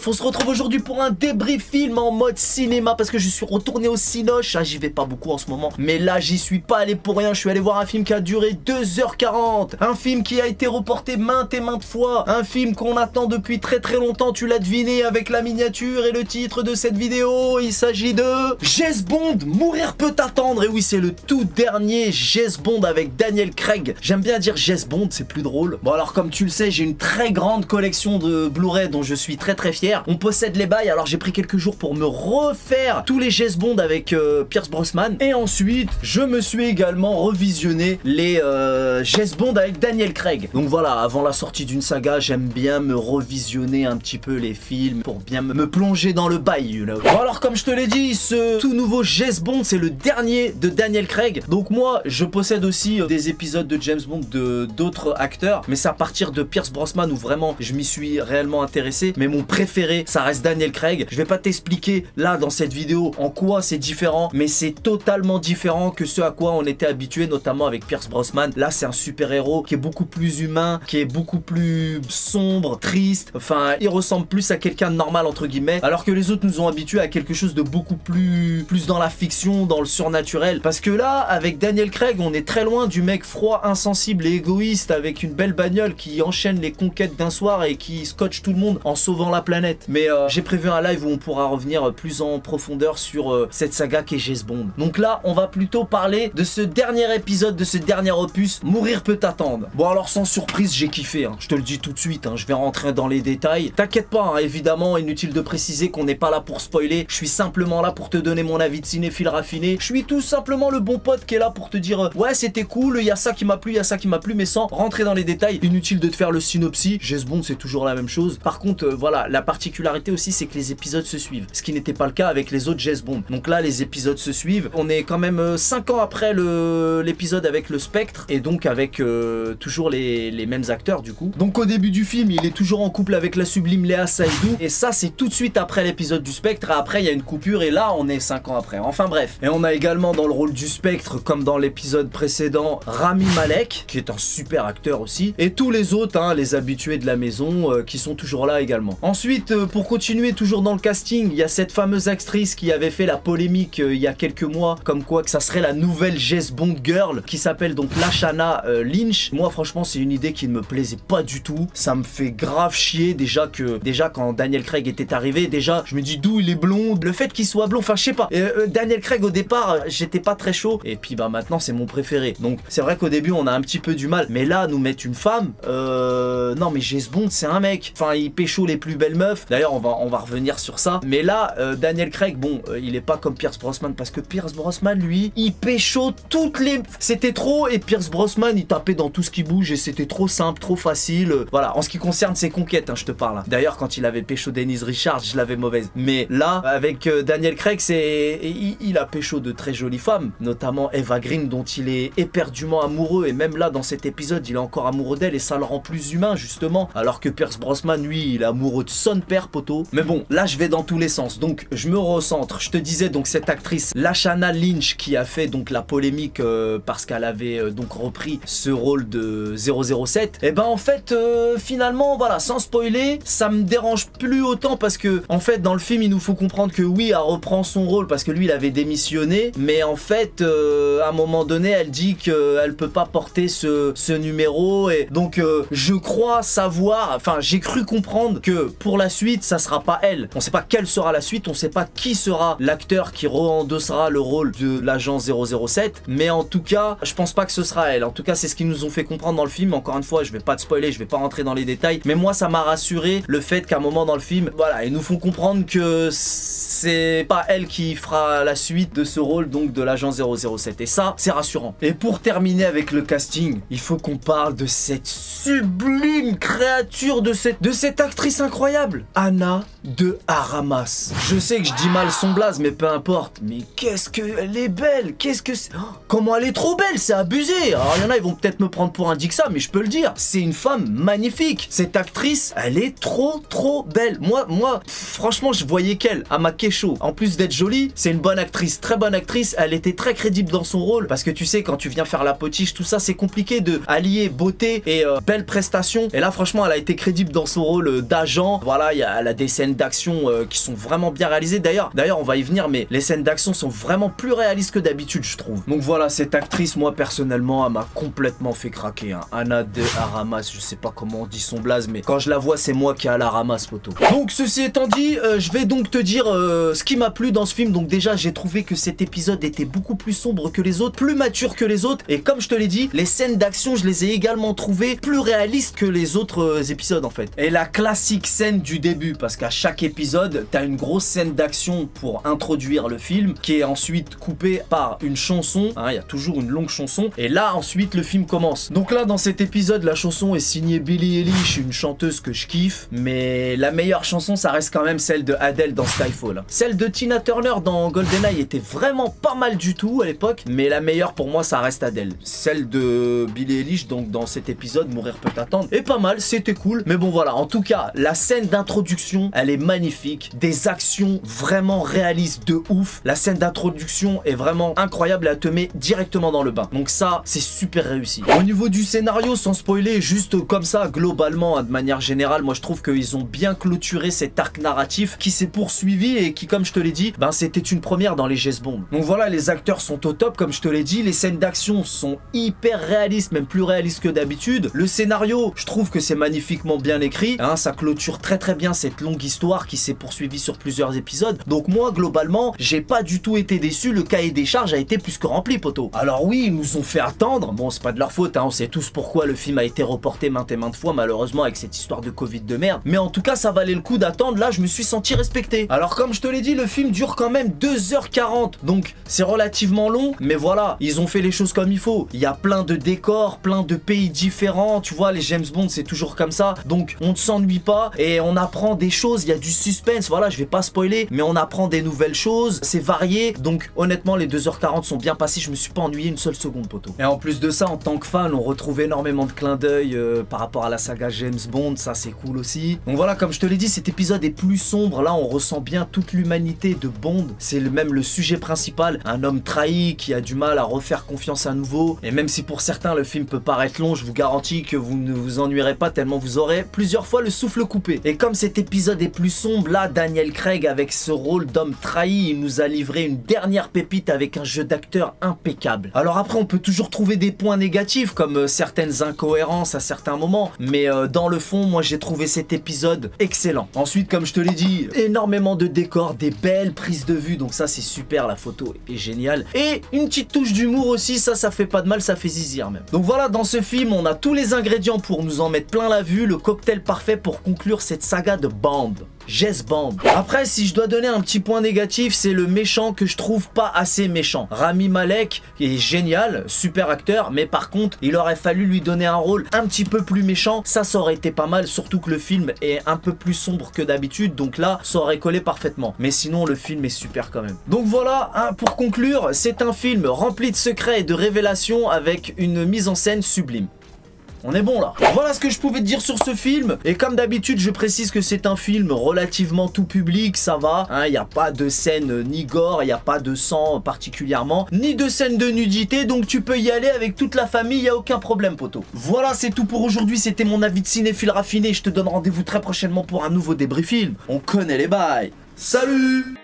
meufs, on se retrouve aujourd'hui pour un débrief film en mode cinéma parce que je suis retourné au Cinoche. J'y vais pas beaucoup en ce moment, mais là j'y suis pas allé pour rien. Je suis allé voir un film qui a duré 2h40, un film qui a été reporté maintes et maintes fois, un film qu'on attend depuis très longtemps. Tu l'as deviné avec la miniature et le titre de cette vidéo. Il s'agit de James Bond, Mourir peut attendre. Et oui, c'est le tout dernier James Bond avec Daniel Craig. J'aime bien dire James Bond, c'est plus drôle. Bon alors comme tu le sais, j'ai une très grande collection de Blu-ray dont je suis très fier. On possède les bails, alors j'ai pris quelques jours pour me refaire tous les James Bond avec Pierce Brosnan. Et ensuite, je me suis également revisionné les James Bond avec Daniel Craig. Donc voilà, avant la sortie d'une saga, j'aime bien me revisionner un petit peu les films pour bien me plonger dans le bail, you know. Bon alors comme je te l'ai dit, ce tout nouveau James Bond, c'est le dernier de Daniel Craig. Donc moi, je possède aussi des épisodes de James Bond de d'autres acteurs, mais c'est à partir de Pierce Brosnan où vraiment je m'y suis réellement intéressé. Mais mon préféré, ça reste Daniel Craig. Je vais pas t'expliquer là dans cette vidéo en quoi c'est différent, mais c'est totalement différent que ce à quoi on était habitué, notamment avec Pierce Brosnan. Là, c'est un super-héros qui est beaucoup plus humain, qui est beaucoup plus sombre, triste. Enfin, il ressemble plus à quelqu'un de normal entre guillemets, alors que les autres nous ont habitués à quelque chose de beaucoup plus dans la fiction, dans le surnaturel. Parce que là, avec Daniel Craig, on est très loin du mec froid, insensible et égoïste avec une belle bagnole qui enchaîne les conquêtes d'un soir et qui scotche tout le monde en sauvant la planète. Mais j'ai prévu un live où on pourra revenir plus en profondeur sur cette saga qui est James Bond. Donc là, on va plutôt parler de ce dernier épisode, de ce dernier opus, Mourir peut attendre. Bon alors sans surprise, j'ai kiffé, hein. Je te le dis tout de suite, hein. Je vais rentrer dans les détails. T'inquiète pas, hein, évidemment, inutile de préciser qu'on n'est pas là pour spoiler. Je suis simplement là pour te donner mon avis de cinéphile raffiné. Je suis tout simplement le bon pote qui est là pour te dire ouais c'était cool, il y a ça qui m'a plu, il y a ça qui m'a plu, mais sans rentrer dans les détails. Inutile de te faire le synopsis. James Bond c'est toujours la même chose. Par contre voilà, la particularité aussi c'est que les épisodes se suivent, ce qui n'était pas le cas avec les autres James Bond. Donc là les épisodes se suivent. On est quand même 5 ans après l'épisode avec le Spectre et donc avec toujours les mêmes acteurs du coup. Donc au début du film il est toujours en couple avec la sublime Léa Seydoux et ça c'est tout de suite après l'épisode du Spectre. Après il y a une coupure et là on est 5 ans après. Enfin bref. Et on a également dans le rôle du Spectre, comme dans l'épisode précédent, Rami Malek qui est un super acteur aussi, et tous les autres hein, les habitués de la maison qui sont toujours là également. Ensuite pour continuer toujours dans le casting, il y a cette fameuse actrice qui avait fait la polémique il y a quelques mois comme quoi que ça serait la nouvelle James Bond girl qui s'appelle donc Lashana Lynch. Moi franchement c'est une idée qui ne me plaisait pas du tout, ça me fait grave chier déjà quand Daniel Craig était arrivé, déjà je me dis d'où il est blond, le fait qu'il soit blond, enfin je sais pas. Daniel Craig au départ j'étais pas très chaud et puis bah maintenant c'est mon préféré. Donc c'est vrai qu'au début on a un petit peu du mal, mais là nous mettre une femme, non mais James Bond c'est un mec, enfin il pécho les plus belles meufs, d'ailleurs on va revenir sur ça, mais là Daniel Craig bon il est pas comme Pierce Brosnan parce que Pierce Brosnan lui il pécho toutes les, c'était trop, et Pierce Brosnan il tapait dans tout ce qui bouge et c'était trop simple, trop facile, voilà en ce qui concerne ses conquêtes hein, je te parle hein. D'ailleurs quand il avait pécho Denise Richards je l'avais mauvaise, mais là avec Daniel Craig c'est il a pécho de très jolies femmes, notamment Eva Green dont il est éperdument amoureux, et même là dans cet épisode il est encore amoureux d'elle et ça le rend plus humain justement, alors que Pierce Brosnan lui il est amoureux de son père poteau. Mais bon là je vais dans tous les sens, donc je me recentre. Je te disais donc cette actrice Lashana Lynch qui a fait donc la polémique parce qu'elle avait donc repris ce rôle de 007, et ben en fait finalement voilà, sans spoiler, ça me dérange plus autant parce que en fait dans le film il nous faut comprendre que oui elle reprend son rôle parce que lui il avait démissionné, mais en fait à un moment donné elle dit qu'elle peut pas porter ce numéro, et donc je crois savoir, enfin j'ai cru comprendre que pour la suite ça sera pas elle. On sait pas quelle sera la suite, on sait pas qui sera l'acteur qui re-endossera le rôle de l'agent 007, mais en tout cas je pense pas que ce sera elle. En tout cas c'est ce qu'ils nous ont fait comprendre dans le film. Encore une fois je vais pas te spoiler, je vais pas rentrer dans les détails, mais moi ça m'a rassuré le fait qu'à un moment dans le film voilà ils nous font comprendre que c'est pas elle qui fera la suite de ce rôle donc de l'agent 007, et ça c'est rassurant. Et pour terminer avec le casting, il faut qu'on parle de cette sublime créature, de cette actrice incroyable, Ana de Armas. Je sais que je dis mal son blaze mais peu importe, mais qu'est-ce qu'elle est belle, qu'est-ce que c'est, oh, comment elle est trop belle, c'est abusé. Alors il y en a ils vont peut-être me prendre pour un dixa, mais je peux le dire, c'est une femme magnifique. Cette actrice elle est trop belle. Moi franchement je voyais qu'elle à ma kécho. En plus d'être jolie, c'est une bonne actrice, très bonne actrice. Elle était très crédible dans son rôle parce que tu sais quand tu viens faire la potiche tout ça c'est compliqué de allier beauté et belle prestation, et là franchement elle a été crédible dans son rôle d'agent. Voilà voilà, elle a des scènes d'action qui sont vraiment bien réalisées. D'ailleurs, on va y venir, mais les scènes d'action sont vraiment plus réalistes que d'habitude, je trouve. Donc voilà, cette actrice, moi personnellement, elle m'a complètement fait craquer. Hein. Ana de Armas, je sais pas comment on dit son blaze, mais quand je la vois, c'est moi qui ai à la ramasse, poteau. Donc ceci étant dit, je vais donc te dire ce qui m'a plu dans ce film. Donc déjà, j'ai trouvé que cet épisode était beaucoup plus sombre que les autres, plus mature que les autres, et comme je te l'ai dit, les scènes d'action, je les ai également trouvées plus réalistes que les autres épisodes en fait. Et la classique scène du début, parce qu'à chaque épisode, t'as une grosse scène d'action pour introduire le film, qui est ensuite coupée par une chanson, hein, il y a toujours une longue chanson, et là ensuite le film commence. Donc là dans cet épisode, la chanson est signée Billie Eilish, une chanteuse que je kiffe, mais la meilleure chanson ça reste quand même celle de Adele dans Skyfall. Celle de Tina Turner dans GoldenEye était vraiment pas mal du tout à l'époque, mais la meilleure pour moi ça reste Adele. Celle de Billie Eilish donc dans cet épisode, Mourir peut attendre, est pas mal, c'était cool, mais bon voilà, en tout cas la scène d'introduction elle est magnifique, des actions vraiment réalistes de ouf, la scène d'introduction est vraiment incroyable, elle te met directement dans le bain, donc ça c'est super réussi. Au niveau du scénario, sans spoiler, juste comme ça globalement hein, de manière générale, moi je trouve qu'ils ont bien clôturé cet arc narratif qui s'est poursuivi et qui, comme je te l'ai dit, ben c'était une première dans les James Bond. Donc voilà, les acteurs sont au top comme je te l'ai dit, les scènes d'action sont hyper réalistes, même plus réalistes que d'habitude. Le scénario, je trouve que c'est magnifiquement bien écrit, hein, ça clôture très bien cette longue histoire qui s'est poursuivie sur plusieurs épisodes. Donc moi globalement, j'ai pas du tout été déçu, le cahier des charges a été plus que rempli, poteau. Alors oui, ils nous ont fait attendre, bon c'est pas de leur faute, hein, on sait tous pourquoi le film a été reporté maintes et maintes fois malheureusement avec cette histoire de Covid de merde, mais en tout cas ça valait le coup d'attendre, là je me suis senti respecté. Alors comme je te l'ai dit, le film dure quand même 2h40, donc c'est relativement long, mais voilà, ils ont fait les choses comme il faut. Il y a plein de décors, plein de pays différents, tu vois, les James Bond c'est toujours comme ça, donc on ne s'ennuie pas et on apprend des choses, il y a du suspense, voilà, je vais pas spoiler, mais on apprend des nouvelles choses, c'est varié, donc honnêtement les 2h40 sont bien passées, je me suis pas ennuyé une seule seconde, poteau. Et en plus de ça, en tant que fan, on retrouve énormément de clins d'œil par rapport à la saga James Bond, ça c'est cool aussi. Donc voilà, comme je te l'ai dit, cet épisode est plus sombre, là on ressent bien toute l'humanité de Bond, c'est même le sujet principal, un homme trahi qui a du mal à refaire confiance à nouveau, et même si pour certains le film peut paraître long, je vous garantis que vous ne vous ennuierez pas tellement vous aurez plusieurs fois le souffle coupé. Et comme cet épisode est plus sombre, là Daniel Craig avec ce rôle d'homme trahi, il nous a livré une dernière pépite avec un jeu d'acteur impeccable. Alors après on peut toujours trouver des points négatifs comme certaines incohérences à certains moments, mais dans le fond moi j'ai trouvé cet épisode excellent. Ensuite comme je te l'ai dit, énormément de décors, des belles prises de vue, donc ça c'est super, la photo est géniale, et une petite touche d'humour aussi, ça fait pas de mal, ça fait zizir même. Donc voilà, dans ce film on a tous les ingrédients pour nous en mettre plein la vue, le cocktail parfait pour conclure cette saga de Bond. James Bond. Après, si je dois donner un petit point négatif, c'est le méchant que je trouve pas assez méchant. Rami Malek est génial, super acteur, mais par contre, il aurait fallu lui donner un rôle un petit peu plus méchant. Ça aurait été pas mal, surtout que le film est un peu plus sombre que d'habitude, donc là, ça aurait collé parfaitement. Mais sinon, le film est super quand même. Donc voilà, hein, pour conclure, c'est un film rempli de secrets et de révélations avec une mise en scène sublime. On est bon là. Voilà ce que je pouvais te dire sur ce film. Et comme d'habitude, je précise que c'est un film relativement tout public, ça va. Il n'y a pas de scène ni gore, il n'y a pas de sang particulièrement, ni de scène de nudité. Donc tu peux y aller avec toute la famille, il n'y a aucun problème, poteau. Voilà, c'est tout pour aujourd'hui. C'était mon avis de cinéphile raffiné. Je te donne rendez-vous très prochainement pour un nouveau débrief film. On connaît les bails. Salut!